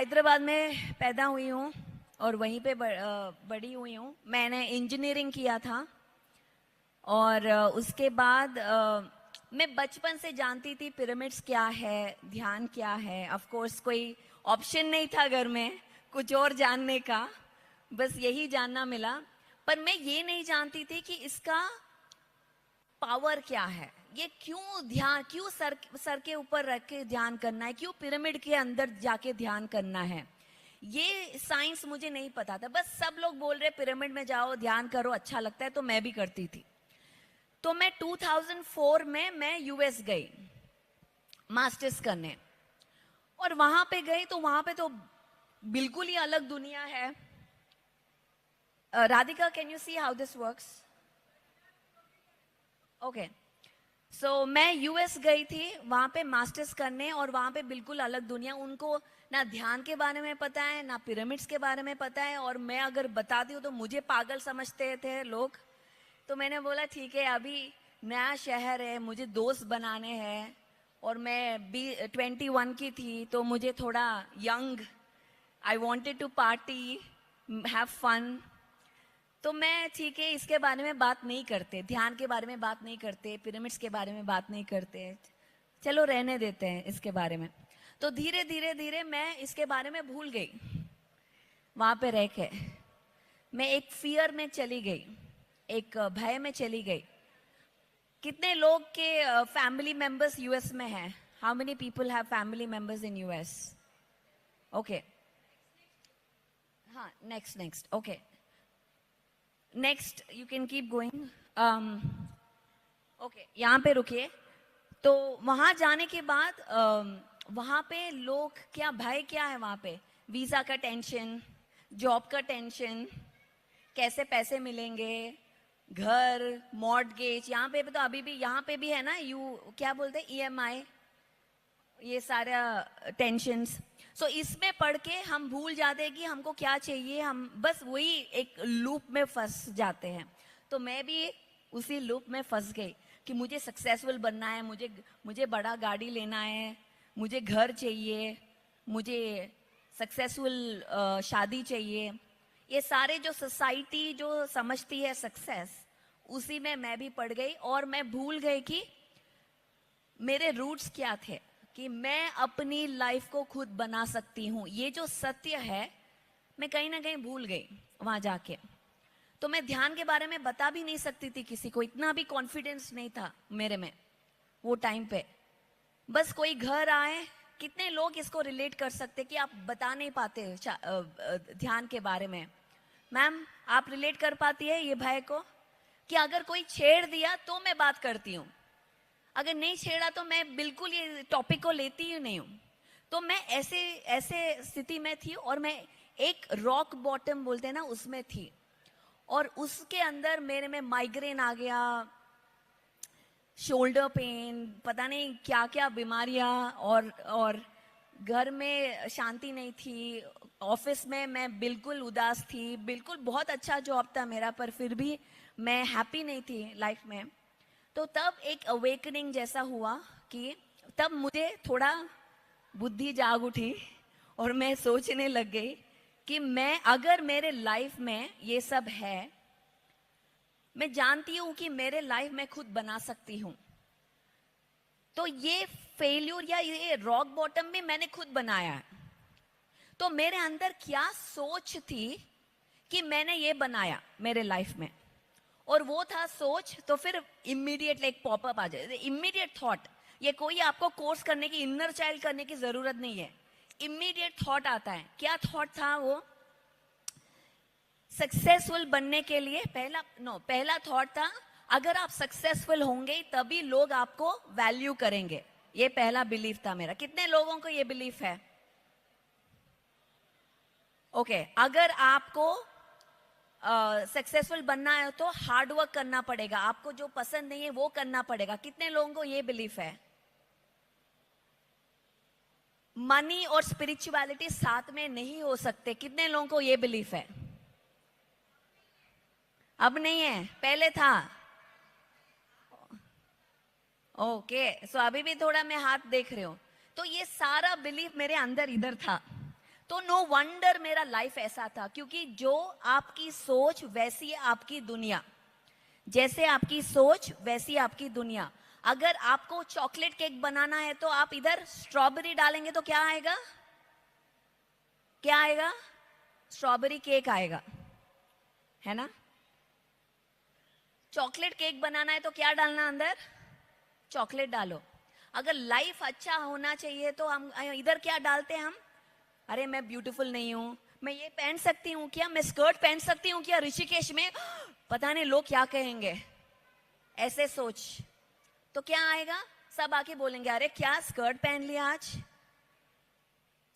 हैदराबाद में पैदा हुई हूँ और वहीं पे बड़ी हुई हूँ। मैंने इंजीनियरिंग किया था और उसके बाद मैं बचपन से जानती थी पिरामिड्स क्या है, ध्यान क्या है। ऑफ कोर्स कोई ऑप्शन नहीं था घर में कुछ और जानने का, बस यही जानना मिला। पर मैं ये नहीं जानती थी कि इसका पावर क्या है, ये क्यों ध्यान, क्यों सर के ऊपर रख के ध्यान करना है, क्यों पिरामिड के अंदर जाके ध्यान करना है, ये साइंस मुझे नहीं पता था। बस सब लोग बोल रहे पिरामिड में जाओ ध्यान करो, अच्छा लगता है, तो मैं भी करती थी। तो मैं 2004 में मैं यूएस गई मास्टर्स करने, और वहां पे गई तो वहां पे तो बिल्कुल ही अलग दुनिया है। Radhika, can you see how this works? Okay, so मैं यूएस गई थी वहां पे मास्टर्स करने, और वहां पे बिल्कुल अलग दुनिया। उनको ना ध्यान के बारे में पता है, ना पिरामिड्स के बारे में पता है, और मैं अगर बताती हूँ तो मुझे पागल समझते थे लोग। तो मैंने बोला ठीक है, अभी नया शहर है, मुझे दोस्त बनाने हैं, और मैं भी 21 की थी, तो मुझे थोड़ा young, I wanted to party, have fun. तो मैं ठीक है, इसके बारे में बात नहीं करते, ध्यान के बारे में बात नहीं करते, पिरामिड्स के बारे में बात नहीं करते, चलो रहने देते हैं इसके बारे में। तो धीरे धीरे धीरे मैं इसके बारे में भूल गई। वहां पे रह के मैं एक फियर में चली गई, एक भय में चली गई। कितने लोग के फैमिली मेंबर्स यूएस में हैं? How many people have family members in US? Okay, हाँ, next next, okay, next you can keep going. Okay, यहाँ पे रुकिए। तो वहां जाने के बाद वहां पे लोग क्या, भय क्या है वहां पे? वीजा का टेंशन, जॉब का टेंशन, कैसे पैसे मिलेंगे, घर, मॉर्टगेज। यहाँ पे तो अभी भी, यहाँ पे भी है ना, क्या बोलते हैं, ईएमआई, ये सारा टेंशन्स। सो इसमें पढ़ के हम भूल जाते हैं कि हमको क्या चाहिए, हम बस वही एक लूप में फंस जाते हैं। तो मैं भी उसी लूप में फंस गई कि मुझे सक्सेसफुल बनना है, मुझे मुझे बड़ा गाड़ी लेना है, मुझे घर चाहिए, मुझे सक्सेसफुल शादी चाहिए। ये सारे जो सोसाइटी जो समझती है सक्सेस, उसी में मैं भी पड़ गई, और मैं भूल गई कि मेरे रूट्स क्या थे, कि मैं अपनी लाइफ को खुद बना सकती हूँ। ये जो सत्य है मैं कहीं ना कहीं भूल गई वहां जाके। तो मैं ध्यान के बारे में बता भी नहीं सकती थी किसी को, इतना भी कॉन्फिडेंस नहीं था मेरे में वो टाइम पे। बस कोई घर आए, कितने लोग इसको रिलेट कर सकते कि आप बता नहीं पाते ध्यान के बारे में? मैम, आप रिलेट कर पाती है ये भय को कि अगर कोई छेड़ दिया तो मैं बात करती हूँ, अगर नहीं छेड़ा तो मैं बिल्कुल ये टॉपिक को लेती ही नहीं हूँ। तो मैं ऐसे ऐसे स्थिति में थी, और मैं एक रॉक बॉटम बोलते हैं ना, उसमें थी। और उसके अंदर मेरे में माइग्रेन आ गया, शोल्डर पेन, पता नहीं क्या क्या बीमारियां, और घर में शांति नहीं थी, ऑफिस में मैं बिल्कुल उदास थी, बिल्कुल बहुत अच्छा जॉब था मेरा, पर फिर भी मैं हैप्पी नहीं थी लाइफ में। तो तब एक अवेकनिंग जैसा हुआ कि तब मुझे थोड़ा बुद्धि जाग उठी, और मैं सोचने लग गई कि मैं, अगर मेरे लाइफ में ये सब है, मैं जानती हूं कि मेरे लाइफ में खुद बना सकती हूं, तो ये फेल्यूर या ये रॉक बॉटम भी मैंने खुद बनाया है। तो मेरे अंदर क्या सोच थी कि मैंने ये बनाया मेरे लाइफ में, और वो था सोच। तो फिर इमीडिएट एक पॉपअप आ जाए, इमीडिएट थॉट। ये कोई आपको कोर्स करने की, इनर चाइल्ड करने की जरूरत नहीं है, इमीडिएट थॉट आता है। क्या थॉट था वो? सक्सेसफुल बनने के लिए पहला थॉट था, अगर आप सक्सेसफुल होंगे तभी लोग आपको वैल्यू करेंगे। ये पहला बिलीफ था मेरा। कितने लोगों को ये बिलीफ है? ओके, अगर आपको सक्सेसफुल बनना है तो हार्ड वर्क करना पड़ेगा, आपको जो पसंद नहीं है वो करना पड़ेगा। कितने लोगों को ये बिलीफ है? मनी और स्पिरिचुअलिटी साथ में नहीं हो सकते। कितने लोगों को ये बिलीफ है? अब नहीं है, पहले था। ओके, सो अभी भी थोड़ा मैं हाथ देख रही हूं। तो ये सारा बिलीफ मेरे अंदर इधर था। तो नो वंडर मेरा लाइफ ऐसा था, क्योंकि जो आपकी सोच वैसी है आपकी दुनिया, जैसे आपकी सोच वैसी आपकी दुनिया। अगर आपको चॉकलेट केक बनाना है तो आप इधर स्ट्रॉबेरी डालेंगे तो क्या आएगा? क्या आएगा? स्ट्रॉबेरी केक आएगा, है ना? चॉकलेट केक बनाना है तो क्या डालना अंदर? चॉकलेट डालो। अगर लाइफ अच्छा होना चाहिए तो हम इधर क्या डालते हैं हम? अरे मैं ब्यूटीफुल नहीं हूं, मैं ये पहन सकती हूँ क्या, मैं स्कर्ट पहन सकती हूँ क्या ऋषिकेश में, पता नहीं लोग क्या कहेंगे, ऐसे सोच। तो क्या आएगा? सब आके बोलेंगे अरे क्या स्कर्ट पहन लिया आज,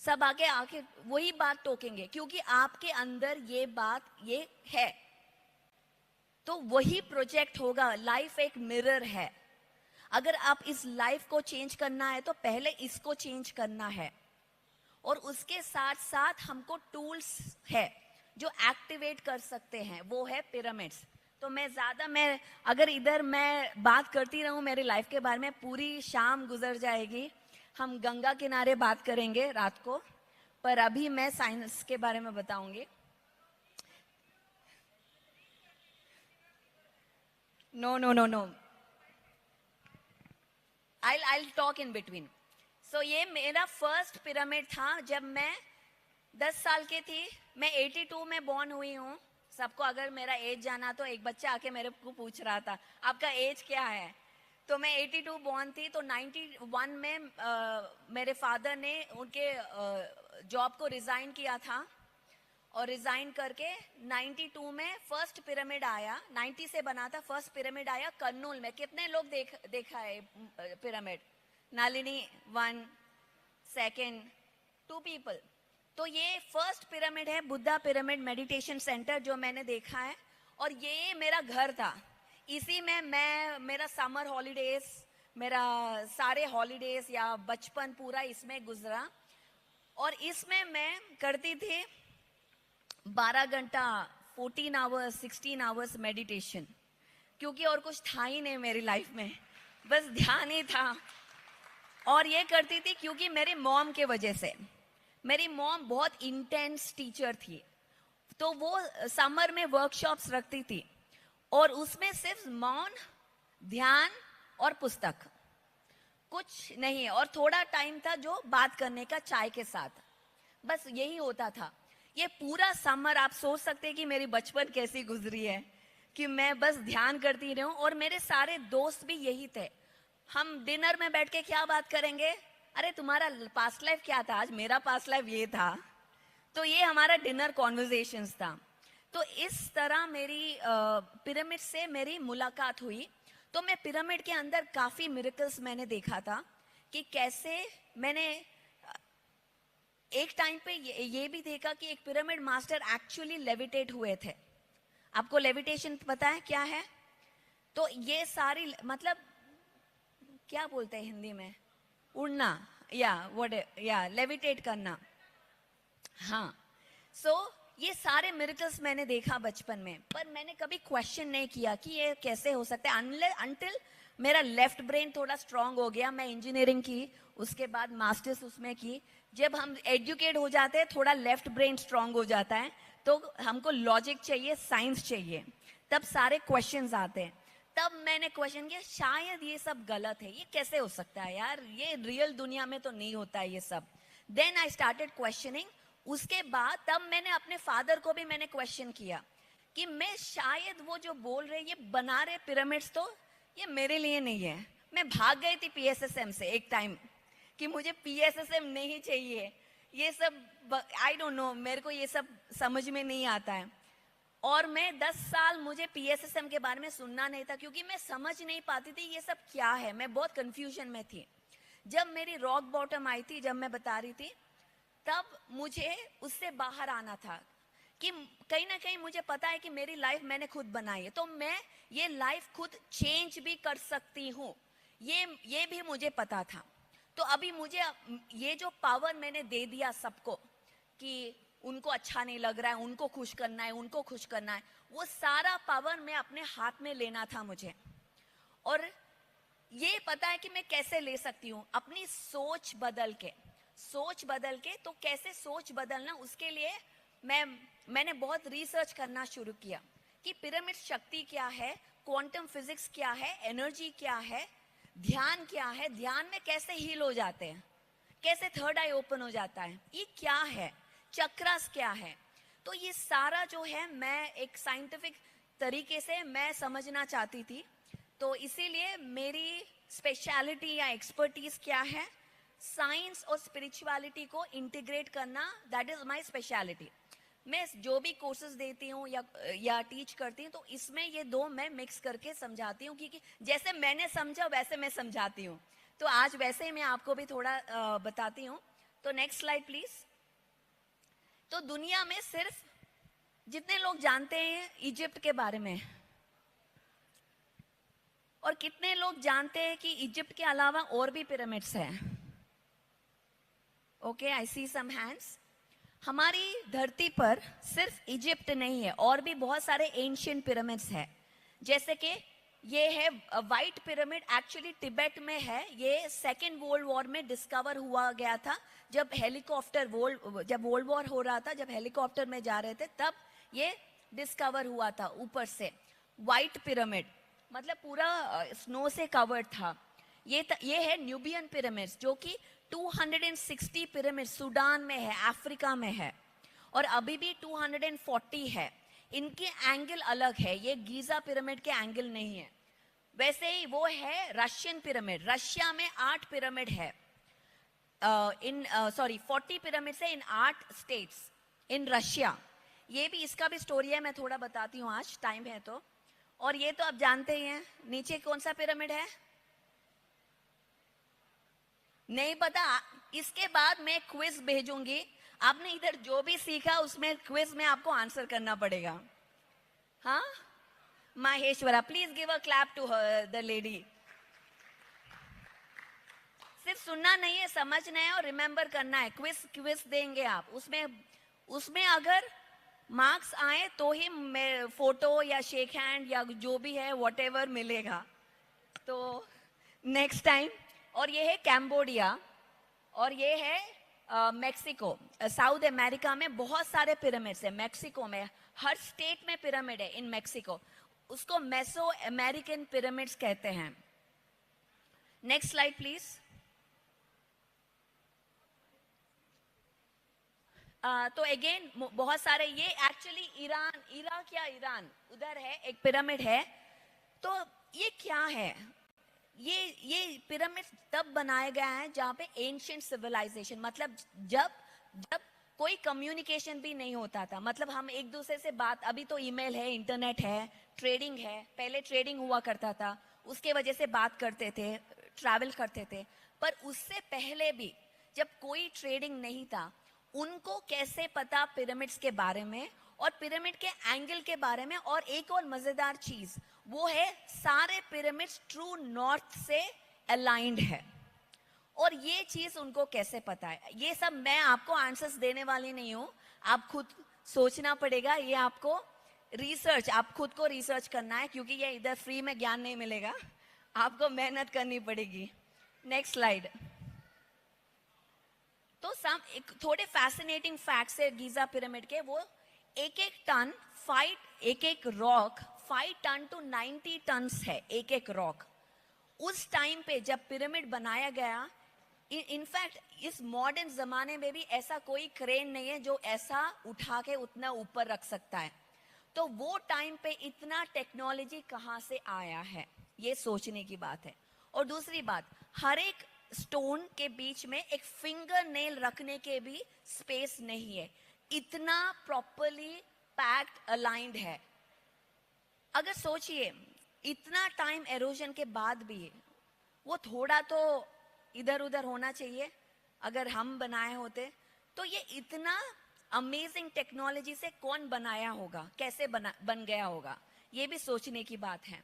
सब आके आके वही बात टोकेंगे, क्योंकि आपके अंदर ये बात ये है, तो वही प्रोजेक्ट होगा। लाइफ एक मिरर है। अगर आप इस लाइफ को चेंज करना है तो पहले इसको चेंज करना है, और उसके साथ साथ हमको टूल्स है जो एक्टिवेट कर सकते हैं, वो है पिरामिड्स। तो मैं अगर इधर मैं बात करती रहूं मेरी लाइफ के बारे में, पूरी शाम गुजर जाएगी। हम गंगा किनारे बात करेंगे रात को, पर अभी मैं साइंस के बारे में बताऊंगी। No no no no, I'll talk in between. So ये मेरा फर्स्ट पिरामिड था जब मैं 10 साल की थी। मैं 82 में बॉर्न हुई हूँ। सबको अगर मेरा एज जाना तो एक बच्चा आके मेरे को पूछ रहा था आपका एज क्या है, तो मैं 82 बॉर्न थी। तो 91 में मेरे फादर ने उनके जॉब को रिजाइन किया था, और रिजाइन करके 92 में फर्स्ट पिरामिड आया, 90 से बना था। फर्स्ट पिरामिड आया कर्नूल में। कितने लोग देखा है पिरामिड? Nalini 1, second 2 people. तो ये फर्स्ट पिरामिड है, बुद्धा पिरामिड मेडिटेशन सेंटर, जो मैंने देखा है। और ये मेरा घर था, इसी में मैं मेरा समर हॉलीडेज, मेरा सारे हॉलीडेज या बचपन पूरा इसमें गुजरा। और इसमें मैं करती थी 12 घंटा, 14 आवर्स, 16 आवर्स मेडिटेशन, क्योंकि और कुछ था ही नहीं मेरी लाइफ में, बस ध्यान ही था। और ये करती थी क्योंकि मेरी मॉम के वजह से। मेरी मॉम बहुत इंटेंस टीचर थी, तो वो समर में वर्कशॉप्स रखती थी, और उसमें सिर्फ मौन, ध्यान और पुस्तक, कुछ नहीं। और थोड़ा टाइम था जो बात करने का चाय के साथ, बस यही होता था। ये पूरा समर आप सोच सकते हैं कि मेरी बचपन कैसी गुजरी है, कि मैं बस ध्यान करती रहूं। और मेरे सारे दोस्त भी यही थे। हम डिनर में बैठ के क्या बात करेंगे? अरे तुम्हारा पास्ट लाइफ क्या था आज? मेरा पास्ट लाइफ ये था। तो ये हमारा डिनर कॉन्वर्सेशंस था। तो इस तरह मेरी पिरामिड से मेरी मुलाकात हुई। तो मैं पिरामिड के अंदर काफी मिरेकल्स मैंने देखा था, कि कैसे मैंने एक टाइम पे ये भी देखा कि एक पिरामिड मास्टर एक्चुअली लेविटेट हुए थे। आपको लेविटेशन पता है क्या है? तो ये सारी, मतलब क्या बोलते हैं हिंदी में, उड़ना, या लेविटेट करना। हाँ, सो ये सारे मिरेकल्स मैंने देखा बचपन में, पर मैंने कभी क्वेश्चन नहीं किया कि ये कैसे हो सकता है, अनटिल मेरा लेफ्ट ब्रेन थोड़ा स्ट्रांग हो गया। मैं इंजीनियरिंग की, उसके बाद मास्टर्स उसमें की। जब हम एजुकेट हो जाते हैं, थोड़ा लेफ्ट ब्रेन स्ट्रांग हो जाता है, तो हमको लॉजिक चाहिए, साइंस चाहिए, तब सारे क्वेश्चंस आते हैं। तब मैंने क्वेश्चन किया, शायद ये सब गलत है, ये कैसे हो सकता है यार, ये रियल दुनिया में तो नहीं होता है ये सब। Then I started questioning. उसके बाद तब मैंने अपने फादर को भी मैंने क्वेश्चन किया कि मैं शायद वो जो बोल रहे, ये बना रहे पिरामिड्स, तो ये मेरे लिए नहीं है। मैं भाग गई थी पीएसएसएम से एक टाइम, कि मुझे पीएसएसएम नहीं चाहिए, ये सब आई डोंट नो, मेरे को ये सब समझ में नहीं आता है। और मैं 10 साल मुझे पीएसएसएम के बारे में सुनना नहीं था, क्योंकि मैं समझ नहीं पाती थी ये सब क्या है। मैं बहुत कंफ्यूजन में थी। जब मेरी रॉक बॉटम आई थी, जब मैं बता रही थी, तब मुझे उससे बाहर आना था, कि कहीं ना कहीं मुझे पता है कि मेरी लाइफ मैंने खुद बनाई है, तो मैं ये लाइफ खुद चेंज भी कर सकती हूँ, ये भी मुझे पता था। तो अभी मुझे ये जो पावर मैंने दे दिया सबको, कि उनको अच्छा नहीं लग रहा है, उनको खुश करना है, उनको खुश करना है, वो सारा पावर मैं अपने हाथ में लेना था मुझे। और ये पता है कि मैं कैसे ले सकती हूँ, अपनी सोच बदल के। सोच बदल के, तो कैसे सोच बदलना, उसके लिए मैंने बहुत रिसर्च करना शुरू किया कि पिरामिड शक्ति क्या है, क्वांटम फिजिक्स क्या है, एनर्जी क्या है, ध्यान क्या है, ध्यान में कैसे हील हो जाते हैं, कैसे थर्ड आई ओपन हो जाता है, ये क्या है, चक्रास क्या है। तो ये सारा जो है मैं एक साइंटिफिक तरीके से मैं समझना चाहती थी। तो इसीलिए मेरी स्पेशलिटी या एक्सपर्टीज क्या है, साइंस और स्पिरिचुअलिटी को इंटीग्रेट करना, दैट इज माय स्पेशलिटी। मैं जो भी कोर्सेज देती हूँ या टीच करती हूँ, तो इसमें ये दो मैं मिक्स करके समझाती हूँ, क्योंकि जैसे मैंने समझा वैसे मैं समझाती हूँ। तो आज वैसे ही मैं आपको भी थोड़ा बताती हूँ। तो नेक्स्ट स्लाइड प्लीज। तो दुनिया में सिर्फ जितने लोग जानते हैं इजिप्ट के बारे में, और कितने लोग जानते हैं कि इजिप्ट के अलावा और भी पिरामिड्स हैं? ओके, आई सी सम हैंड्स। हमारी धरती पर सिर्फ इजिप्ट नहीं है, और भी बहुत सारे एंशियंट पिरामिड्स हैं। जैसे कि ये है व्हाइट पिरामिड, एक्चुअली तिब्बत में है। ये सेकेंड वर्ल्ड वॉर में डिस्कवर हुआ गया था, जब वर्ल्ड वॉर हो रहा था, जब हेलीकॉप्टर में जा रहे थे, तब ये डिस्कवर हुआ था ऊपर से। व्हाइट पिरामिड मतलब पूरा स्नो से कवर्ड था। ये है न्यूबियन पिरामिड्स, जो कि 260 पिरामिड सूडान में है, अफ्रीका में है, और अभी भी 240 है। इनके एंगल अलग है, ये गीजा पिरामिड के एंगल नहीं है। वैसे ही वो है रशियन पिरामिड, रशिया में 8 पिरामिड है, 40 पिरामिड है इन 8 स्टेट्स इन रशिया। ये भी, इसका भी स्टोरी है, मैं थोड़ा बताती हूँ आज, टाइम है तो। और ये तो आप जानते ही हैं, नीचे कौन सा पिरामिड है नहीं पता। इसके बाद मैं क्विज भेजूंगी, आपने इधर जो भी सीखा उसमें क्विज में आपको आंसर करना पड़ेगा। हाँ, Maheshwara, please give a clap to the lady. सिर्फ सुनना नहीं है, समझना है और रिमेंबर करना है। क्विज देंगे आप, उसमें अगर मार्क्स आए तो ही फोटो या शेक हैंड या जो भी है व्हाटएवर मिलेगा। तो नेक्स्ट टाइम। और ये है कैम्बोडिया, और ये है मेक्सिको। साउथ अमेरिका में बहुत सारे पिरामिड्स है। मेक्सिको में हर स्टेट में पिरामिड है इन मेक्सिको, उसको मेसो अमेरिकन पिरामिड्स कहते हैं। Next slide please. तो अगेन बहुत सारे, ये एक्चुअली ईरान उधर है, एक पिरामिड है। तो ये क्या है, ये पिरामिड तब बनाया गया है जहाँ पे एंशिएंट सिविलाइजेशन, मतलब जब कोई कम्युनिकेशन भी नहीं होता था, मतलब हम एक दूसरे से बात, अभी तो ईमेल है, इंटरनेट है, ट्रेडिंग है, पहले ट्रेडिंग हुआ करता था, उसके वजह से बात करते थे, ट्रैवल करते थे। पर उससे पहले भी जब कोई ट्रेडिंग नहीं था, उनको कैसे पता पिरामिड्स के बारे में और पिरामिड के एंगल के बारे में। और एक और मजेदार चीज वो है, सारे पिरामिड्स ट्रू नॉर्थ से अलाइंड है। और ये चीज उनको कैसे पता है, ये सब मैं आपको आंसर्स देने वाली नहीं हूं, आप खुद सोचना पड़ेगा। ये आपको रिसर्च, आप खुद को रिसर्च करना है, क्योंकि ये इधर फ्री में ज्ञान नहीं मिलेगा, आपको मेहनत करनी पड़ेगी। Next slide. तो थोड़े फैसिनेटिंग फैक्ट्स है गीजा पिरामिड के। वो एक एक रॉक 5 टन to 90 टन है, एक रॉक। उस टाइम पे जब पिरामिड बनाया गया, इनफैक्ट इस मॉडर्न जमाने में भी ऐसा कोई क्रेन नहीं है जो ऐसा उठा के उतना ऊपर रख सकता है। तो वो टाइम पे इतना टेक्नोलॉजी कहाँ से आया है, ये सोचने की बात है। और दूसरी बात, हर एक स्टोन के बीच में एक फिंगर नेल रखने के भी स्पेस नहीं है, इतना प्रॉपरली पैक्ड अलाइंड है। अगर सोचिए, इतना टाइम एरोजन के बाद भी वो थोड़ा तो इधर उधर होना चाहिए, अगर हम बनाए होते। तो ये इतना अमेजिंग टेक्नोलॉजी से कौन बनाया होगा, कैसे बन गया होगा, ये भी सोचने की बात है।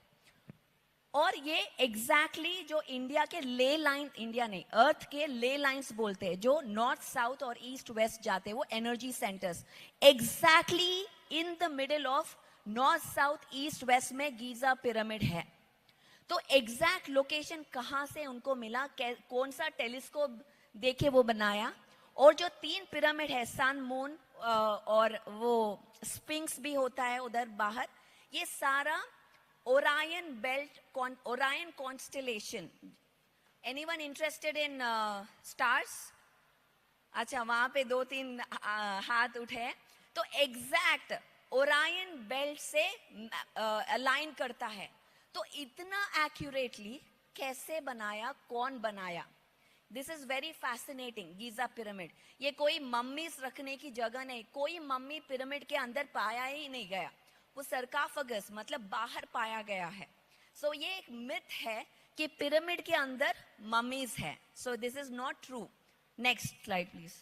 और ये एग्जैक्टली जो इंडिया के ले लाइन, इंडिया नहीं, अर्थ के ले लाइंस बोलते हैं, जो नॉर्थ साउथ और ईस्ट वेस्ट जाते हैं, वो energy centres, exactly in the middle of north south east west में गीजा पिरामिड है। तो एग्जैक्ट लोकेशन कहाँ से उनको मिला, कौन सा टेलीस्कोप देखे वो बनाया, और जो 3 पिरामिड है, सन, मून और वो स्फिंक्स भी होता है उधर बाहर, ये सारा Orion belt, Orion constellation. Anyone interested in stars? अच्छा, वहां पे 2-3 हाथ उठे. तो एग्जैक्ट ओरायन बेल्ट से अलाइन करता है. तो इतना एक्यूरेटली कैसे बनाया, कौन बनाया? This is very fascinating. Giza pyramid, ये कोई मम्मीज रखने की जगह नहीं. कोई मम्मी पिरामिड के अंदर पाया ही नहीं गया. वो सरकाफगस मतलब बाहर पाया गया है. सो ये एक मिथ है कि पिरामिड के अंदर मम्मीज है. So this is not true. Next slide please.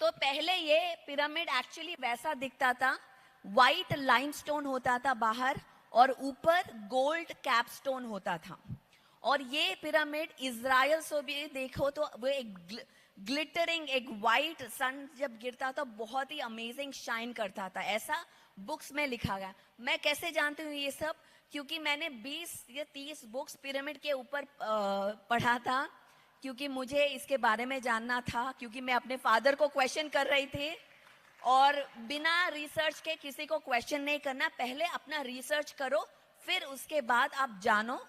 तो पहले ये पिरामिड एक्चुअली वैसा दिखता था. व्हाइट लाइमस्टोन होता था बाहर और ऊपर गोल्ड कैपस्टोन होता था. और ये पिरामिड इज़राइल से भी देखो तो वो एक ग्लिटरिंग, एक व्हाइट सन जब गिरता था बहुत ही अमेजिंग शाइन करता था. ऐसा बुक्स में लिखा गया. मैं कैसे जानती हूँ ये सब? क्योंकि मैंने 20 या 30 बुक्स पिरामिड के ऊपर पढ़ा था, क्योंकि मुझे इसके बारे में जानना था. क्योंकि मैं अपने फादर को क्वेश्चन कर रही थी, और बिना रिसर्च के किसी को क्वेश्चन नहीं करना. पहले अपना रिसर्च करो, फिर उसके बाद आप जानो.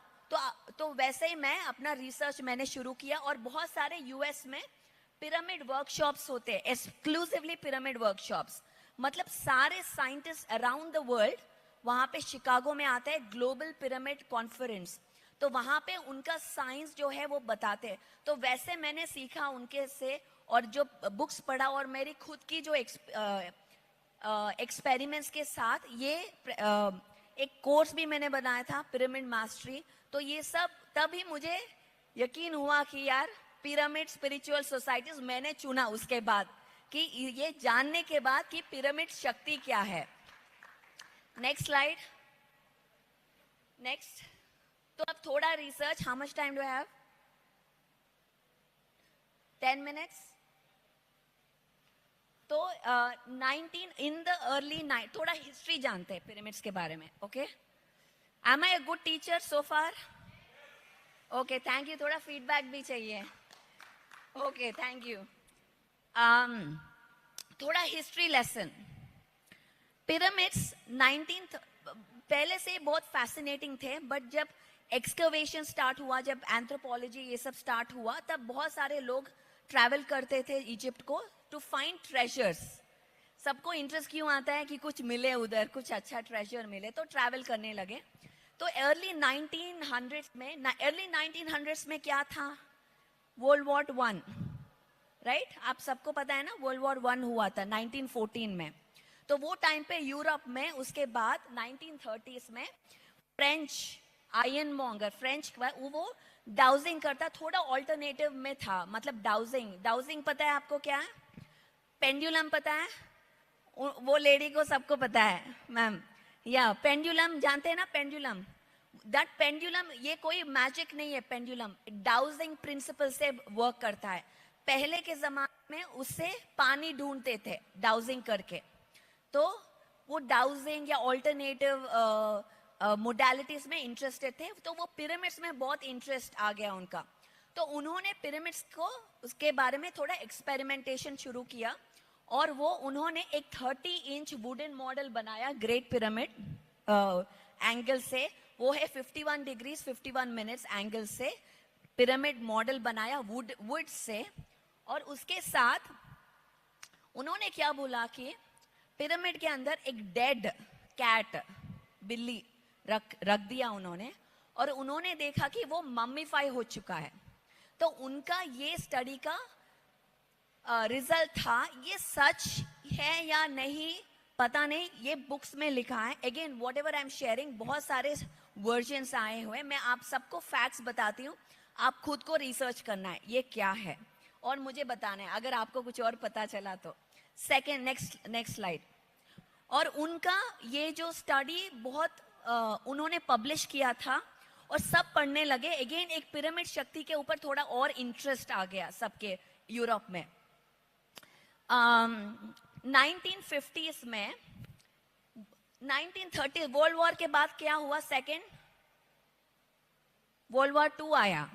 तो वैसे ही मैं अपना रिसर्च मैंने शुरू किया. और बहुत सारे यूएस में पिरामिड वर्कशॉप्स होते हैं, एक्सक्लूसिवली पिरामिड वर्कशॉप्स. मतलब सारे साइंटिस्ट अराउंड द वर्ल्ड वहां पे शिकागो में आते हैं, ग्लोबल पिरामिड कॉन्फ्रेंस. तो वहां पे उनका साइंस जो है वो बताते हैं. तो वैसे मैंने सीखा उनके से, और जो बुक्स पढ़ा, और मेरी खुद की जो एक्सपेरिमेंट्स के साथ ये एक कोर्स भी मैंने बनाया था, पिरामिड मास्टरी. तो ये सब तभी मुझे यकीन हुआ कि यार पिरामिड स्पिरिचुअल सोसाइटीज मैंने चुना उसके बाद, कि ये जानने के बाद कि पिरामिड शक्ति क्या है. Next slide. नेक्स्ट. तो अब थोड़ा research. How much time do have? 10 minutes. तो 19 इन द अर्ली नाइट, थोड़ा हिस्ट्री जानते हैं पिरामिड्स के बारे में. Okay, am I a good teacher so far? Okay, thank you. थोड़ा फीडबैक भी चाहिए. Okay, thank you. थोड़ा हिस्ट्री लेसन. पिरामिड्स 19th पहले से बहुत फैसिनेटिंग थे, बट जब एक्सकवेशन स्टार्ट हुआ, जब एंथ्रोपोलॉजी ये सब स्टार्ट हुआ, तब बहुत सारे लोग ट्रैवल करते थे इजिप्ट को टू फाइंड ट्रेजर्स. सबको इंटरेस्ट क्यों आता है कि कुछ मिले उधर, कुछ अच्छा ट्रेजर मिले, तो ट्रैवल करने लगे. तो अर्ली 1900s में क्या था? World war 1, right? आप सबको पता है ना, वर्ल्ड वॉर 1 हुआ था 1914 में. तो वो टाइम पे यूरोप में, उसके बाद 1930s में फ्रेंच आयन मॉन्गर, फ्रेंच वो डाउजिंग करता, थोड़ा ऑल्टरनेटिव में था. मतलब डाउजिंग पता है आपको क्या है? पेंडुलम पता है? वो लेडी को सबको पता है मैम. या पेंडुलम जानते हैं ना? पेंडुलम, दैट पेंडुलम, ये कोई मैजिक नहीं है. पेंडुलम डाउजिंग प्रिंसिपल से वर्क करता है. पहले के जमाने में उससे पानी ढूंढते थे डाउजिंग करके. तो वो डाउजिंग या ऑल्टरनेटिव मोडालिटीज में इंटरेस्टेड थे. तो वो पिरामिड्स में बहुत इंटरेस्ट आ गया उनका. तो उन्होंने पिरामिड्स को, उसके बारे में थोड़ा एक्सपेरिमेंटेशन शुरू किया, और वो उन्होंने एक 30 इंच वुडन मॉडल बनाया ग्रेट पिरामिड एंगल से. वो है 51 डिग्रीज 51 मिनट्स एंगल से पिरामिड मॉडल बनाया वुड से. और उसके साथ उन्होंने क्या बोला कि पिरामिड के अंदर एक डेड कैट, बिल्ली रख दिया उन्होंने, और उन्होंने देखा कि वो मम्मीफाई हो चुका है. तो उनका ये स्टडी का रिजल्ट था. ये सच है या नहीं पता नहीं, ये बुक्स में लिखा है. Again what ever I am sharing, बहुत सारे वर्जन्स आए हुए, मैं आप सबको फैक्ट्स बताती हूँ. आप खुद को रिसर्च करना है ये क्या है, और मुझे बताना है अगर आपको कुछ और पता चला तो. Second, next slide. और उनका ये जो स्टडी बहुत उन्होंने पब्लिश किया था, और सब पढ़ने लगे. अगेन एक पिरामिड शक्ति के ऊपर थोड़ा और इंटरेस्ट आ गया सबके यूरोप में. 1950s में, 1930 वर्ल्ड वॉर के बाद क्या हुआ? सेकेंड वर्ल्ड वॉर 2 आया.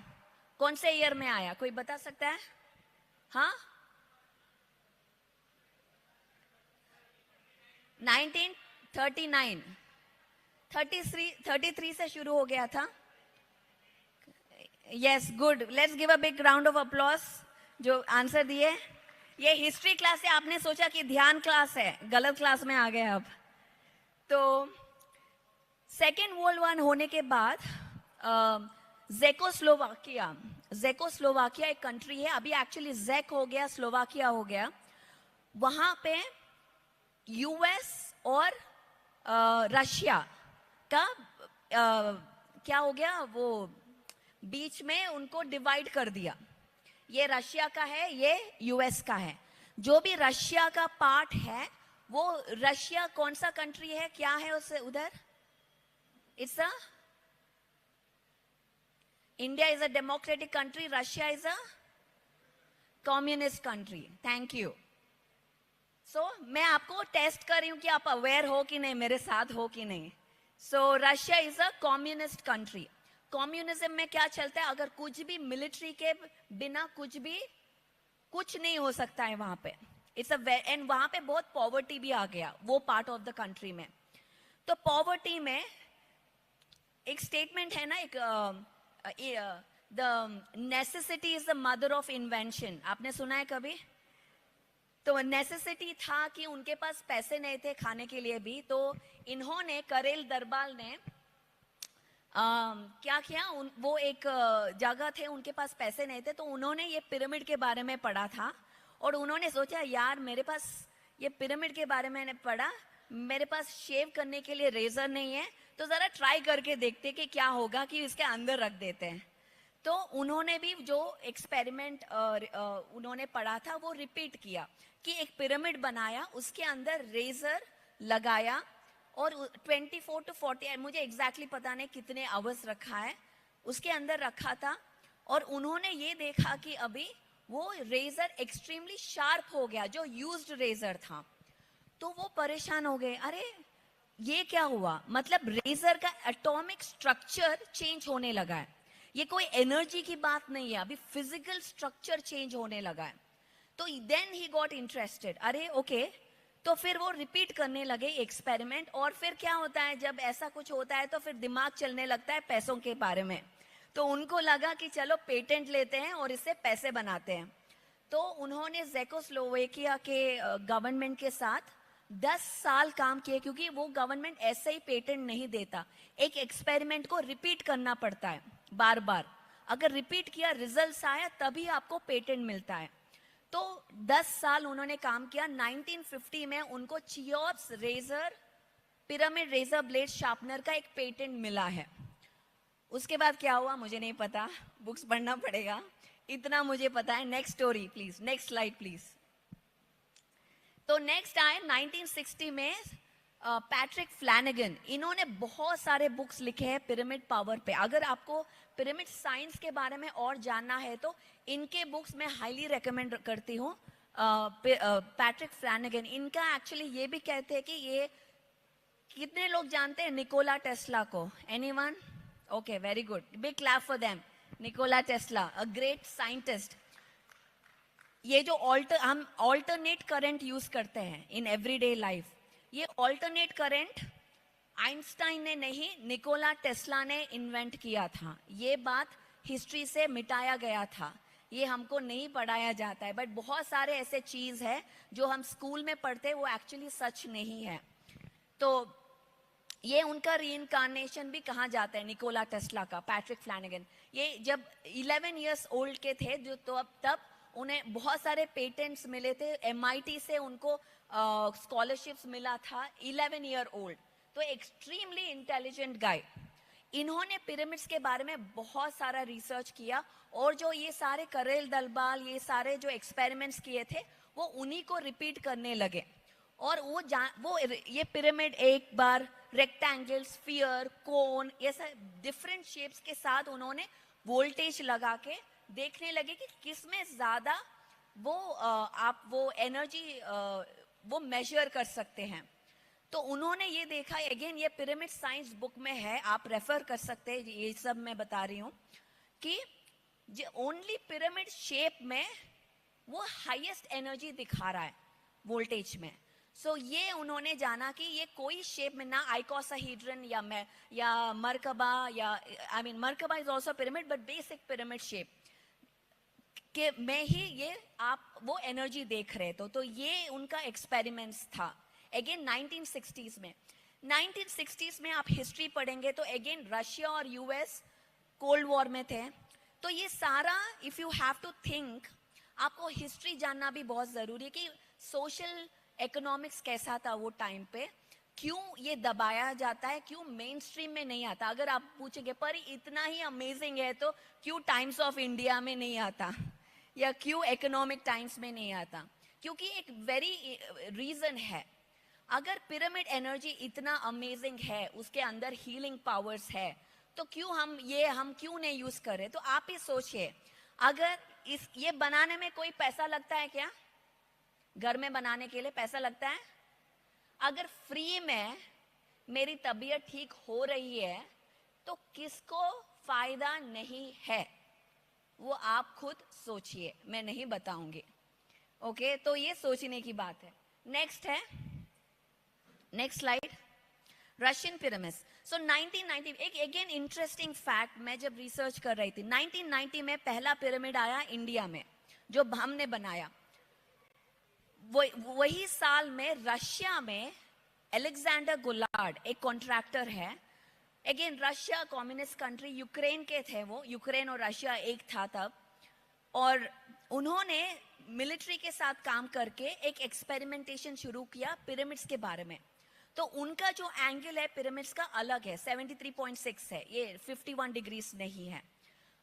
कौन से ईयर में आया, कोई बता सकता है? हाँ, 1939, 33 से शुरू हो गया था. Yes, good. Let's give a big round of applause जो आंसर दिए. ये हिस्ट्री क्लास है, आपने सोचा कि ध्यान क्लास है, गलत क्लास में आ गए अब. तो सेकेंड वर्ल्ड वॉर होने के बाद जेकोस्लोवाकिया एक कंट्री है, अभी एक्चुअली जेक हो गया, स्लोवाकिया हो गया. वहां पे यूएस और रशिया का क्या हो गया, वो बीच में उनको डिवाइड कर दिया. ये रशिया का है, ये यूएस का है. जो भी रशिया का पार्ट है, वो रशिया कौन सा कंट्री है, क्या है उससे उधर? It's a India is a democratic country, Russia is a communist country. Thank you. So मैं आपको टेस्ट कर रही हूं कि आप अवेयर हो कि नहीं, मेरे साथ हो कि नहीं. सो Russia is a communist country. Communism में क्या चलता है, अगर कुछ भी मिलिट्री के बिना कुछ नहीं हो सकता है वहां पे. इट्स अ एंड वहां पे बहुत पॉवर्टी भी आ गया वो पार्ट ऑफ द कंट्री में. तो पॉवर्टी में एक स्टेटमेंट है ना, एक the necessity is the mother of invention. आपने सुना है कभी? तो नेसेसिटी था कि उनके पास पैसे नहीं थे खाने के लिए भी, तो इन्होंने, करेल दरबार ने क्या किया, वो एक जगह थे, उनके पास पैसे नहीं थे, तो उन्होंने ये पिरामिड के बारे में पढ़ा था. और उन्होंने सोचा, यार मेरे पास ये पिरामिड के बारे में पढ़ा, मेरे पास शेव करने के लिए रेजर नहीं है, तो जरा ट्राई करके देखते कि क्या होगा, कि इसके अंदर रख देते हैं. तो उन्होंने भी जो एक्सपेरिमेंट उन्होंने पढ़ा था वो रिपीट किया, कि एक पिरामिड बनाया, उसके अंदर रेजर लगाया और 24 to 40, मुझे एग्जैक्टली पता नहीं कितने आवर्स रखा है, उसके अंदर रखा था. और उन्होंने ये देखा कि अभी वो रेजर एक्सट्रीमली शार्प हो गया, जो यूज्ड रेजर था. तो वो परेशान हो गए, अरे ये क्या हुआ, मतलब रेजर का एटॉमिक स्ट्रक्चर चेंज होने लगा है. ये कोई एनर्जी की बात नहीं है, अभी फिजिकल स्ट्रक्चर चेंज होने लगा है. तो देन ही गॉट इंटरेस्टेड. अरे ओके, तो फिर वो रिपीट करने लगे एक्सपेरिमेंट. और फिर क्या होता है, जब ऐसा कुछ होता है तो फिर दिमाग चलने लगता है पैसों के बारे में. तो उनको लगा कि चलो पेटेंट लेते हैं और इससे पैसे बनाते हैं. तो उन्होंने जेकोस्लोवाकिया के गवर्नमेंट के साथ 10 साल काम किए, क्योंकि वो गवर्नमेंट ऐसे ही पेटेंट नहीं देता, एक एक्सपेरिमेंट को रिपीट करना पड़ता है बार बार. अगर रिपीट किया, रिजल्ट्स आया, तभी आपको पेटेंट मिलता है. तो 10 साल उन्होंने काम किया. 1950 में उनको Cheops razor, pyramid razor blade sharpener का एक पेटेंट मिला है. उसके बाद क्या हुआ मुझे नहीं पता, बुक्स पढ़ना पड़ेगा, इतना मुझे पता है. Next story please, next slide please. तो नेक्स्ट आए 1960 में पैट्रिक फ्लैनेगन. इन्होंने बहुत सारे बुक्स लिखे हैं पिरामिड पावर पे. अगर आपको पिरामिड साइंस के बारे में और जानना है तो इनके बुक्स मैं हाईली रेकमेंड करती हूँ. पैट्रिक फ्लैनेगन, इनका एक्चुअली ये भी कहते हैं कि ये, कितने लोग जानते हैं निकोला टेस्ला को? Anyone? Okay, very good, big clap for them. Nikola Tesla, a great scientist. ये जो हम ऑल्टरनेट करंट यूज करते हैं इन एवरीडे लाइफ, ये ऑल्टरनेट करंट आइंस्टाइन ने नहीं, निकोला टेस्ला ने इन्वेंट किया था. ये बात हिस्ट्री से मिटाया गया था, ये हमको नहीं पढ़ाया जाता है. बट बहुत सारे ऐसे चीज है जो हम स्कूल में पढ़ते हैं, वो एक्चुअली सच नहीं है. तो ये उनका रीइंकार्नेशन भी कहा जाता है निकोला टेस्ला का, पैट्रिक फ्लैनेगन. ये जब 11 इयर्स ओल्ड के थे, जो तो अब तब उन्हें बहुत सारे पेटेंट्स मिले थे. MIT से उनको स्कॉलरशिप्स मिला था. 11 ईयर ओल्ड, तो एक्सट्रीमली इंटेलिजेंट गाय. इन्होंने पिरामिड्स के बारे में बहुत सारा रिसर्च किया, और जो ये सारे करेल दलबाल, ये सारे जो एक्सपेरिमेंट्स किए थे, वो उन्हीं को रिपीट करने लगे. और वो ये पिरामिड एक बार रेक्टेंगल, स्फीयर, कोन, ये सब डिफरेंट शेप्स के साथ उन्होंने वोल्टेज लगा के देखने लगे कि किसमें ज्यादा वो आप वो एनर्जी वो मेजर कर सकते हैं. तो उन्होंने ये देखा, अगेन ये पिरामिड साइंस बुक में है, आप रेफर कर सकते हैं, ये सब मैं बता रही हूँ, कि ओनली पिरामिड शेप में वो हाईएस्ट एनर्जी दिखा रहा है वोल्टेज में. सो ये उन्होंने जाना कि ये कोई शेप में ना आइकोसाहीड्रन या मरकबा या I mean merkaba is also pyramid but basic pyramid shape के में ही ये आप वो एनर्जी देख रहे तो ये उनका एक्सपेरिमेंट्स था. अगेन 1960s में 1960s में आप हिस्ट्री पढ़ेंगे तो अगेन रशिया और यूएस कोल्ड वॉर में थे. तो ये सारा if you have to think, आपको हिस्ट्री जानना भी बहुत जरूरी है कि सोशल इकोनॉमिक्स कैसा था वो टाइम पे, क्यों ये दबाया जाता है, क्यों मेन स्ट्रीम में नहीं आता. अगर आप पूछेंगे पर इतना ही अमेजिंग है तो क्यों टाइम्स ऑफ इंडिया में नहीं आता या क्यों इकोनॉमिक टाइम्स में नहीं आता, क्योंकि एक वेरी रीजन है. अगर पिरामिड एनर्जी इतना अमेजिंग है, उसके अंदर हीलिंग पावर्स है, तो क्यों हम क्यों नहीं यूज कर रहे. तो आप ही सोचिए, अगर ये बनाने में कोई पैसा लगता है क्या? घर में बनाने के लिए पैसा लगता है? अगर फ्री में मेरी तबीयत ठीक हो रही है तो किसको फायदा नहीं है, वो आप खुद सोचिए, मैं नहीं बताऊंगी. ओके, तो ये सोचने की बात है. नेक्स्ट है, नेक्स्ट स्लाइड, रशियन पिरामिड्स. सो 1990, एक अगेन इंटरेस्टिंग फैक्ट, मैं जब रिसर्च कर रही थी 1990 में पहला पिरामिड आया इंडिया में जो हमने बनाया. वही साल में रशिया में अलेक्जेंडर गोलार्ड एक कॉन्ट्रैक्टर है. Again Russia communist country, Ukraine के थे वो, यूक्रेन और रशिया एक था तब. और उन्होंने मिलिट्री के साथ काम करके एक एक्सपेरिमेंटेशन शुरू किया पिरामिड्स के बारे में. तो उनका जो एंगल है पिरामिड्स का अलग है, 73.6 है, ये 51 डिग्रीज नहीं है.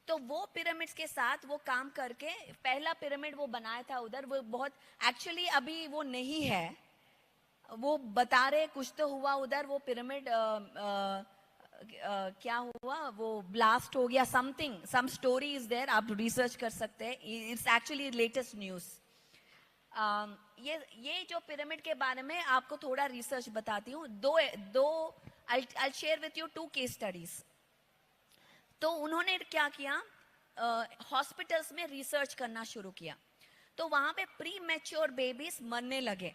तो वो पिरामिड्स के साथ वो काम करके पहला पिरामिड वो बनाया था उधर. वो बहुत एक्चुअली अभी वो नहीं है, वो बता रहे कुछ तो हुआ उधर, वो पिरामिड क्या हुआ, वो ब्लास्ट हो गया, something, some story is there, आप रिसर्च कर सकते हैं. It's actually latest news. ये जो पिरामिड के बारे में आपको थोड़ा रिसर्च बताती हूँ. दो I'll share with you 2 case studies. तो उन्होंने क्या किया, हॉस्पिटल्स में रिसर्च करना शुरू किया. तो वहां पे प्री मैच्योर बेबीज मरने लगे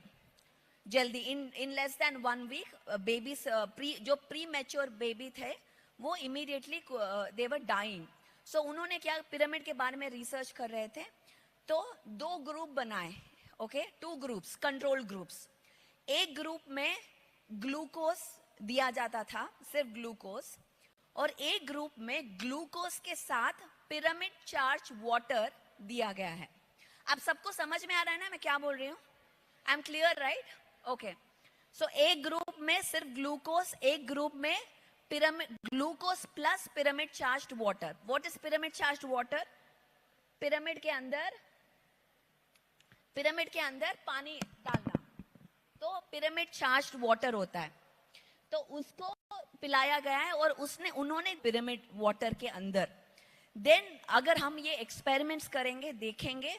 जल्दी, in less than 1 week. Babies जो प्री मैच्योर बेबी थे वो इमीडिएटली दे वर डाइंग. सो उन्होंने क्या, पिरामिड के बारे में रिसर्च कर रहे थे तो 2 ग्रुप बनाए. Okay, 2 groups, control groups. एक ग्रुप में ग्लूकोज दिया जाता था, सिर्फ ग्लूकोज, और एक ग्रुप में ग्लूकोज के साथ पिरामिड चार्ज वाटर दिया गया है. अब सबको समझ में आ रहा है ना मैं क्या बोल रही हूँ? I am clear, right? Okay. So एक ग्रुप में सिर्फ ग्लूकोज, एक ग्रुप में pyramid glucose plus pyramid charged water. What is pyramid charged water? Pyramid के अंदर पानी डालना, तो पिरामिड चार्ज्ड वाटर होता है. तो उसको पिलाया गया है और उन्होंने पिरामिड वाटर के अंदर. देन अगर हम ये एक्सपेरिमेंट्स करेंगे, देखेंगे,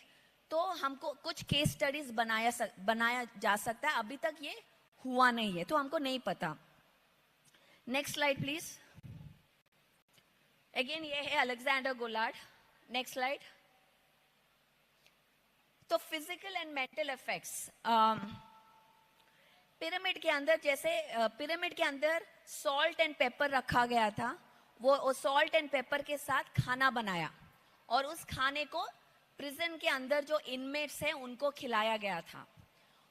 तो हमको कुछ केस स्टडीज बनाया जा सकता है. अभी तक ये हुआ नहीं है तो हमको नहीं पता. Next slide please. अगेन ये है अलेक्जेंडर गोलार्ड. Next slide. तो physical and mental effects pyramid के अंदर, जैसे पिरामिड के अंदर सॉल्ट एंड पेपर रखा गया था, वो सॉल्ट एंड पेपर के साथ खाना बनाया और उस खाने को प्रिजन के अंदर जो इनमेट्स हैं उनको खिलाया गया था.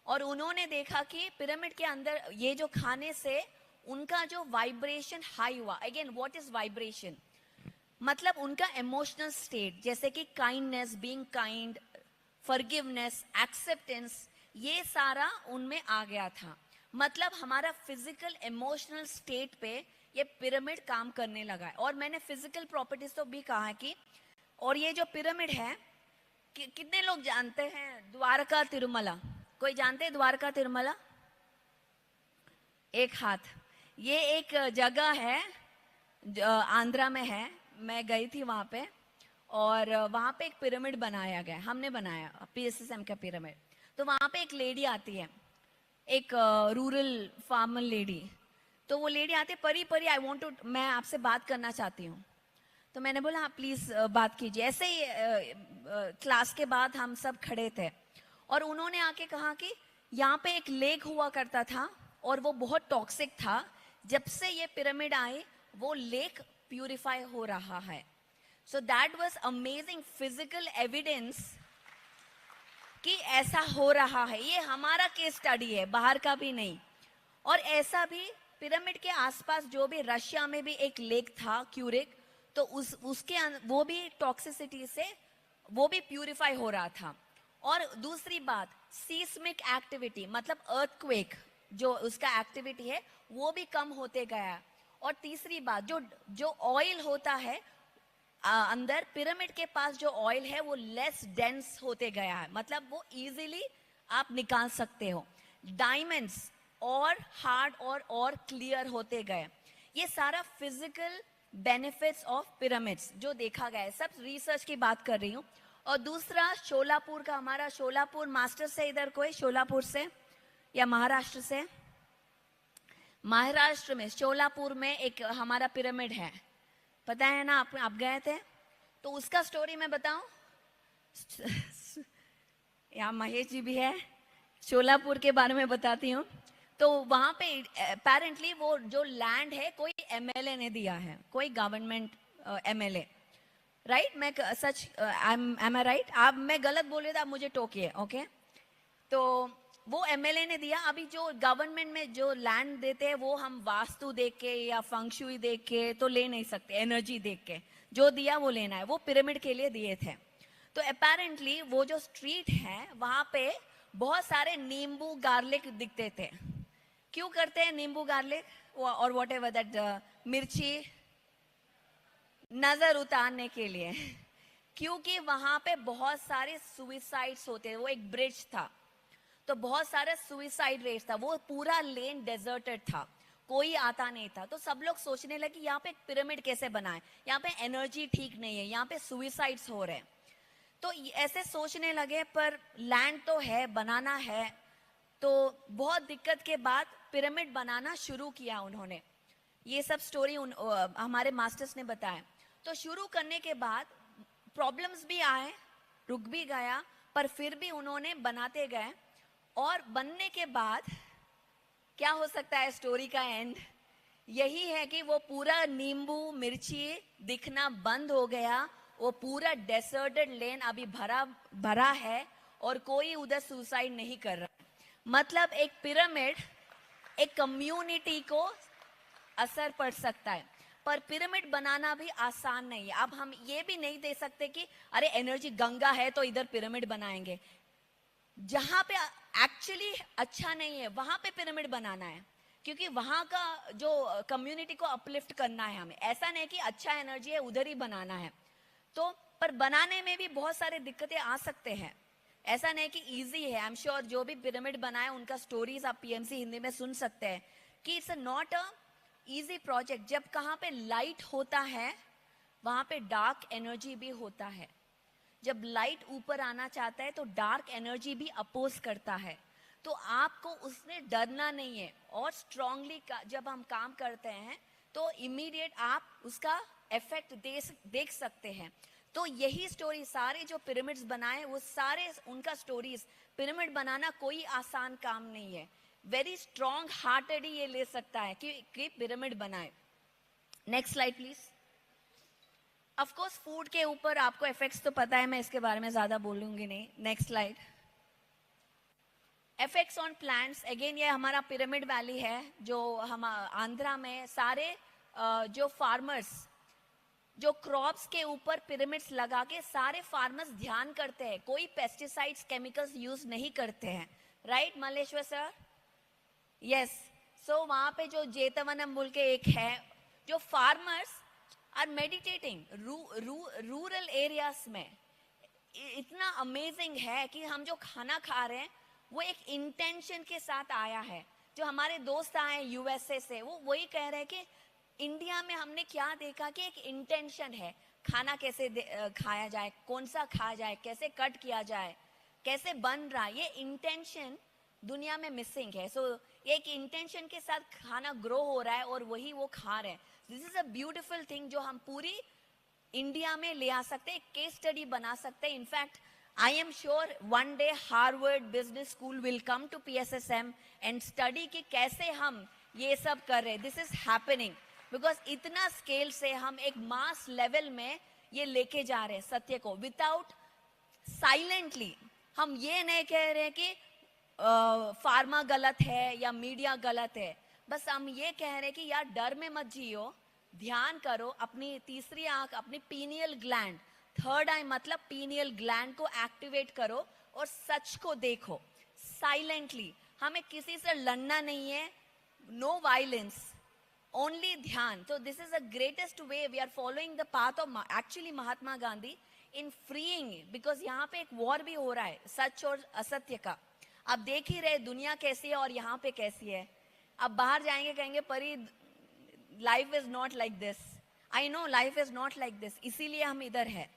और उन्होंने देखा कि पिरामिड के अंदर ये जो खाने से उनका जो वाइब्रेशन हाई हुआ. Again what is vibration? मतलब उनका इमोशनल स्टेट, जैसे कि kindness, being kind, forgiveness, acceptance, ये सारा उनमें आ गया था. मतलब हमारा फिजिकल इमोशनल स्टेट पे ये पिरामिड काम करने लगा है. और मैंने फिजिकल प्रॉपर्टीज तो भी कहा है कि, और ये जो पिरामिड है, कितने लोग जानते हैं द्वारका तिरुमला? कोई जानते हैं द्वारका तिरुमला? एक हाथ. ये एक जगह है आंध्रा में है, मैं गई थी वहां पे, और वहां पे एक पिरामिड बनाया गया, हमने बनाया PSSM का पिरामिड. तो वहां पे एक लेडी आती है, एक रूरल फार्मर लेडी. तो वो लेडी आती है, परी परी आई वांट टू, मैं आपसे बात करना चाहती हूँ. तो मैंने बोला हाँ प्लीज बात कीजिए। ऐसे ही क्लास के बाद हम सब खड़े थे और उन्होंने आके कहा कि यहाँ पे एक लेक हुआ करता था और वो बहुत टॉक्सिक था, जब से ये पिरामिड आए वो लेक प्यूरिफाई हो रहा है। So that was amazing physical evidence कि ऐसा हो रहा है। ये हमारा केस स्टडी है, बाहर का भी नहीं। और ऐसा भी पिरामिड के आसपास जो भी रशिया में भी एक लेक था क्यूरिक, तो वो भी टॉक्सिसिटी से वो भी प्यूरिफाई हो रहा था। और दूसरी बात, सीस्मिक एक्टिविटी मतलब अर्थक्वेक जो उसका एक्टिविटी है वो भी कम होते गया। और तीसरी बात, जो ऑयल होता है अंदर पिरामिड के पास जो ऑयल है वो लेस डेंस होते गया है, मतलब वो इजीली आप निकाल सकते हो। डायमंड्स और हार्ड और क्लियर होते गए। ये सारा फिजिकल बेनिफिट्स ऑफ पिरामिड्स जो देखा गया है, सब रिसर्च की बात कर रही हूँ। और दूसरा शोलापुर का, हमारा शोलापुर मास्टर से इधर कोई शोलापुर से या महाराष्ट्र से? महाराष्ट्र में शोलापुर में एक हमारा पिरामिड है, पता है ना? आप गए थे तो उसका स्टोरी मैं बताऊं? यहाँ महेश जी भी है, शोलापुर के बारे में बताती हूँ। तो वहां पे अपेरेंटली वो जो लैंड है कोई एमएलए ने दिया है, कोई गवर्नमेंट एमएलए, राइट? मैं सच एम आई राइट? आप, मैं गलत बोल रही था, आप मुझे टोकिए, ओके? तो वो एमएलए ने दिया। अभी जो गवर्नमेंट में जो लैंड देते हैं वो हम वास्तु देख के या फंक्शुई देख के तो ले नहीं सकते, एनर्जी देख के जो दिया वो लेना है। वो पिरामिड के लिए दिए थे। तो अपेरेंटली वो जो स्ट्रीट है वहां पे बहुत सारे नींबू गार्लिक दिखते थे। क्यों करते हैं नींबू गार्लिक और वॉट एवर दैट, मिर्ची नजर उतारने के लिए। क्योंकि वहां पे बहुत सारे सुइसाइड्स होते हैं। वो एक ब्रिज था तो बहुत सारे सुइसाइड रेट्स था। वो पूरा लेन डेजर्टेड था, कोई आता नहीं था। तो सब लोग सोचने लगे यहाँ पे एक पिरामिड कैसे बनाए, यहाँ पे एनर्जी ठीक नहीं है, यहाँ पे सुइसाइड्स हो रहे हैं। तो ऐसे सोचने लगे, पर लैंड तो है, बनाना है। तो बहुत दिक्कत के बाद पिरामिड बनाना शुरू किया उन्होंने। ये सब स्टोरी हमारे मास्टर्स ने बताया। तो शुरू करने के बाद प्रॉब्लम्स भी आए, रुक भी गया, पर फिर भी उन्होंने बनाते गए। और बनने के बाद क्या हो सकता है स्टोरी का एंड? यही है कि वो पूरा नींबू मिर्ची दिखना बंद हो गया। वो पूरा डेसर्टेड लेन अभी भरा है और कोई उधर सुसाइड नहीं कर रहा। मतलब एक पिरामिड एक कम्युनिटी को असर पड़ सकता है, पर पिरामिड बनाना भी आसान नहीं है। अब हम ये भी नहीं दे सकते कि अरे एनर्जी गंगा है तो इधर पिरामिड बनाएंगे। जहां पे एक्चुअली अच्छा नहीं है वहां पे पिरामिड बनाना है, क्योंकि वहां का जो कम्युनिटी को अपलिफ्ट करना है हमें। ऐसा नहीं कि अच्छा एनर्जी है उधर ही बनाना है। तो पर बनाने में भी बहुत सारे दिक्कतें आ सकते हैं। ऐसा नहीं कि इजी है। आई एम श्योर जो भी पिरामिड बनाए उनका स्टोरीज आप पीएमसी हिंदी में सुन सकते हैं कि it's not a easy project. जब कहाँ पे लाइट होता है वहां पे डार्क एनर्जी भी होता है। जब लाइट ऊपर आना चाहता है तो डार्क एनर्जी भी अपोज करता है। तो आपको उसमें डरना नहीं है। और स्ट्रांगली जब हम काम करते हैं तो इमीडिएट आप उसका इफेक्ट देख सकते हैं। तो यही स्टोरी सारे जो पिरामिड्स बनाए वो सारे उनका स्टोरीज। पिरामिड बनाना कोई आसान काम नहीं है। वेरी स्ट्रॉन्ग हार्टेड ही ये ले सकता है कि पिरामिड बनाए। Next slide please. Of course food के ऊपर आपको इफेक्ट्स तो पता है, मैं इसके बारे में ज्यादा बोलूंगी नहीं। Next slide. Effects on plants. Again ये हमारा पिरामिड वैली है जो हम आंध्रा में सारे जो फार्मर्स जो क्रॉप्स के ऊपर पिरामिड्स लगा के सारे फार्मर्स ध्यान करते हैं, कोई पेस्टिसाइड्स केमिकल्स यूज नहीं करते हैं। Right Malleshwar sir? Yes. So वहां पे जो जेतवनम बोल के एक है, जो farmers are meditating rural areas में। इतना अमेजिंग है कि हम जो खाना खा रहे हैं वो एक इंटेंशन के साथ आया है। जो हमारे दोस्त आए यूएसए से वो वही कह रहे हैं कि इंडिया में हमने क्या देखा कि एक इंटेंशन है, खाना कैसे खाया जाए, कौन सा खाया जाए, कैसे कट किया जाए, कैसे बन रहा है, ये इंटेंशन दुनिया में मिसिंग है। सो एक इंटेंशन के साथ खाना ग्रो हो रहा है और वही वो खा रहे हैं। This is a beautiful thing जो हम पूरी इंडिया में ले आ सकते हैं, केस स्टडी बना सकते हैं. In fact I am sure one day Harvard business school will come to PSSM and study कि कैसे हम ये सब कर रहे हैं. दिस इज हैपनिंग बिकॉज इतना स्केल से हम एक मास लेवल में ये लेके जा रहे हैं सत्य को, विदाउट साइलेंटली. हम ये नहीं कह रहे कि फार्मा गलत है या मीडिया गलत है, बस हम ये कह रहे हैं कि यार डर में मत जियो, ध्यान करो, अपनी तीसरी आंख, अपनी पीनियल ग्लैंड, थर्ड आई मतलब पीनियल ग्लैंड को एक्टिवेट करो और सच को देखो साइलेंटली. हमें किसी से लड़ना नहीं है, नो वायलेंस, ओनली ध्यान. तो this is the greatest way we are following the path of actually Mahatma Gandhi in freeing, because यहाँ पे एक वॉर भी हो रहा है सच और असत्य का. आप देख ही रहे दुनिया कैसी है और यहाँ पे कैसी है. अब बाहर जाएंगे कहेंगे परी life is not like this. I know life is not like this, इसीलिए हम इधर है,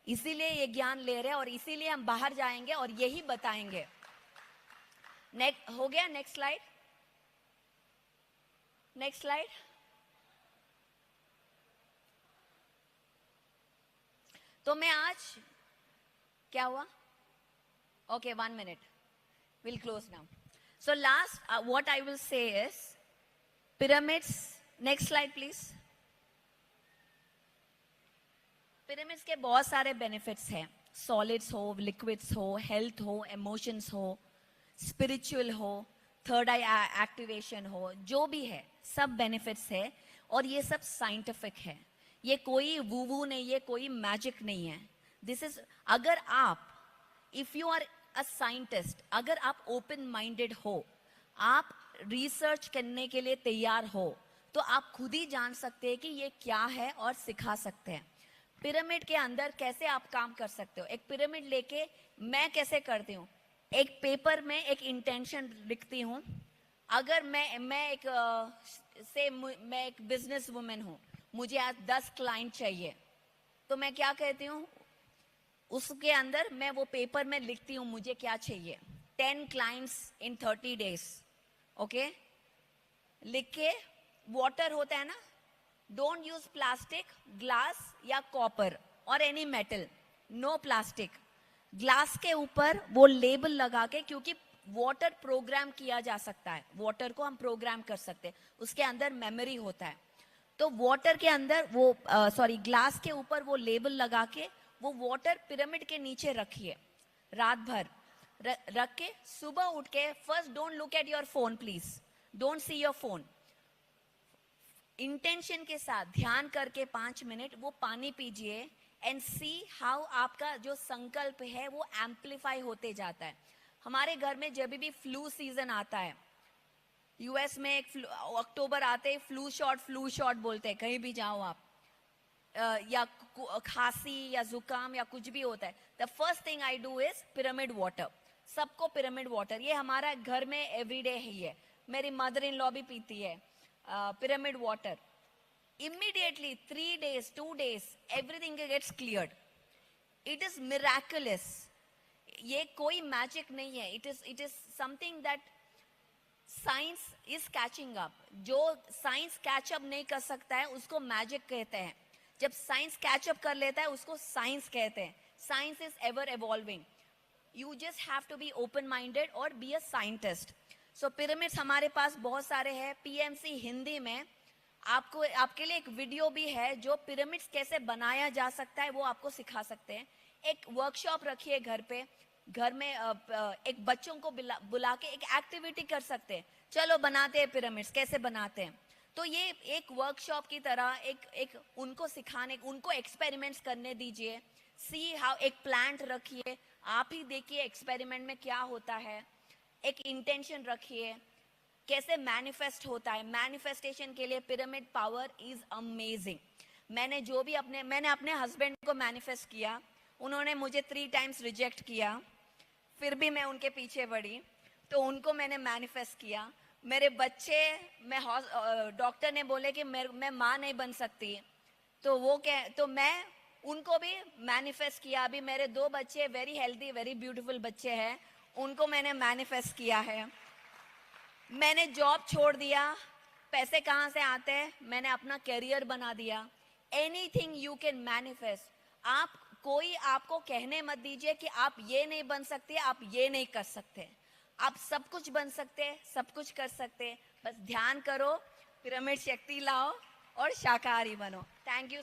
इसीलिए ये ज्ञान ले रहे हैं और इसीलिए हम बाहर जाएंगे और यही बताएंगे. हो गया, नेक्स्ट स्लाइड. Next slide. तो मैं आज क्या हुआ, okay 1 minute, will close now. So last what I will say is pyramids. Next slide please. Pyramids के बहुत सारे बेनिफिट्स हैं, सॉलिड्स हो, लिक्विड्स हो, हेल्थ हो, इमोशंस हो, स्पिरिचुअल हो, थर्ड आई एक्टिवेशन हो, जो भी है सब बेनिफिट्स है. और ये सब साइंटिफिक है, ये कोई वूवू नहीं, ये कोई मैजिक नहीं है. दिस इज, अगर आप, if you are a scientist, अगर आप ओपन माइंडेड हो, आप रिसर्च करने के लिए तैयार हो, तो आप खुद ही जान सकते हैं कि ये क्या है और सिखा सकते हैं. पिरामिड के अंदर कैसे आप काम कर सकते हो. एक पिरामिड लेके मैं कैसे करती हूँ, एक पेपर में एक इंटेंशन लिखती हूँ. अगर मैं एक बिजनेस वुमेन हूँ, मुझे आज 10 क्लाइंट चाहिए, तो मैं क्या कहती हूँ, उसके अंदर मैं वो पेपर में लिखती हूँ मुझे क्या चाहिए. 10 क्लाइंट्स इन 30 days. ओके, लिख के, वाटर होता है ना, डोंट यूज प्लास्टिक, ग्लास या कॉपर और any metal, no plastic. Glass के ऊपर वो लेबल लगा के, क्योंकि वाटर प्रोग्राम किया जा सकता है, वाटर को हम प्रोग्राम कर सकते हैं, उसके अंदर मेमोरी होता है. तो वाटर के अंदर वो ग्लास के ऊपर वो लेबल लगा के वो वाटर पिरामिड के नीचे रखिए रात भर. रख के सुबह उठ के, first don't look at your phone please, don't see your phone. Intention के साथ ध्यान करके 5 मिनट वो पानी पीजिए एंड सी हाउ आपका जो संकल्प है वो एम्पलीफाई होते जाता है. हमारे घर में जब भी फ्लू सीजन आता है, यूएस में एक अक्टूबर आते ही फ्लू शॉट बोलते हैं, कहीं भी जाओ आप, या खांसी या जुकाम या कुछ भी होता है, the first thing I do is pyramid water. सबको पिरामिड वाटर, ये हमारा घर में एवरीडे ही है. मेरी मदर इन लॉ भी पीती है pyramid water. Immediately 3 days 2 days everything gets cleared. It is miraculous, ये कोई मैजिक नहीं है. It is something that science is catching up. जो साइंस कैचअप नहीं कर सकता है उसको मैजिक कहते हैं. जब साइंस कैचअप कर लेता है उसको साइंस कहते हैं. Science is ever evolving. You just have to be open minded और be a scientist. So pyramids हमारे पास बहुत सारे हैं. PMC हिंदी में आपके लिए एक वीडियो भी है जो पिरामिड्स कैसे बनाया जा सकता है वो आपको सिखा सकते हैं. एक वर्कशॉप रखिए घर पे, घर में एक बच्चों को बुला के एक एक्टिविटी कर सकते हैं. चलो बनाते हैं पिरामिड्स, कैसे बनाते हैं. तो ये एक वर्कशॉप की तरह एक उनको सिखाने, उनको एक्सपेरिमेंट्स करने दीजिए. सी हाउ, एक प्लांट रखिए, आप ही देखिए एक्सपेरिमेंट में क्या होता है. एक इंटेंशन रखिए, कैसे मैनिफेस्ट होता है. मैनिफेस्टेशन के लिए पिरामिड पावर इज अमेजिंग. मैंने अपने हस्बैंड को मैनिफेस्ट किया, उन्होंने मुझे 3 times रिजेक्ट किया, फिर भी मैं उनके पीछे बढ़ी, तो उनको मैंने मैनिफेस्ट किया. मेरे बच्चे, डॉक्टर ने बोले कि मैं माँ नहीं बन सकती, तो मैं उनको भी मैनिफेस्ट किया. अभी मेरे 2 बच्चे वेरी हेल्दी, वेरी ब्यूटीफुल बच्चे हैं, उनको मैंने मैनिफेस्ट किया है. मैंने जॉब छोड़ दिया, पैसे कहाँ से आते हैं, मैंने अपना करियर बना दिया. Anything you can manifest. आप कोई आपको कहने मत दीजिए कि आप ये नहीं बन सकते, आप ये नहीं कर सकते। आप सब कुछ बन सकते हैं, सब कुछ कर सकते हैं। बस ध्यान करो, पिरामिड शक्ति लाओ और शाकाहारी बनो। Thank you.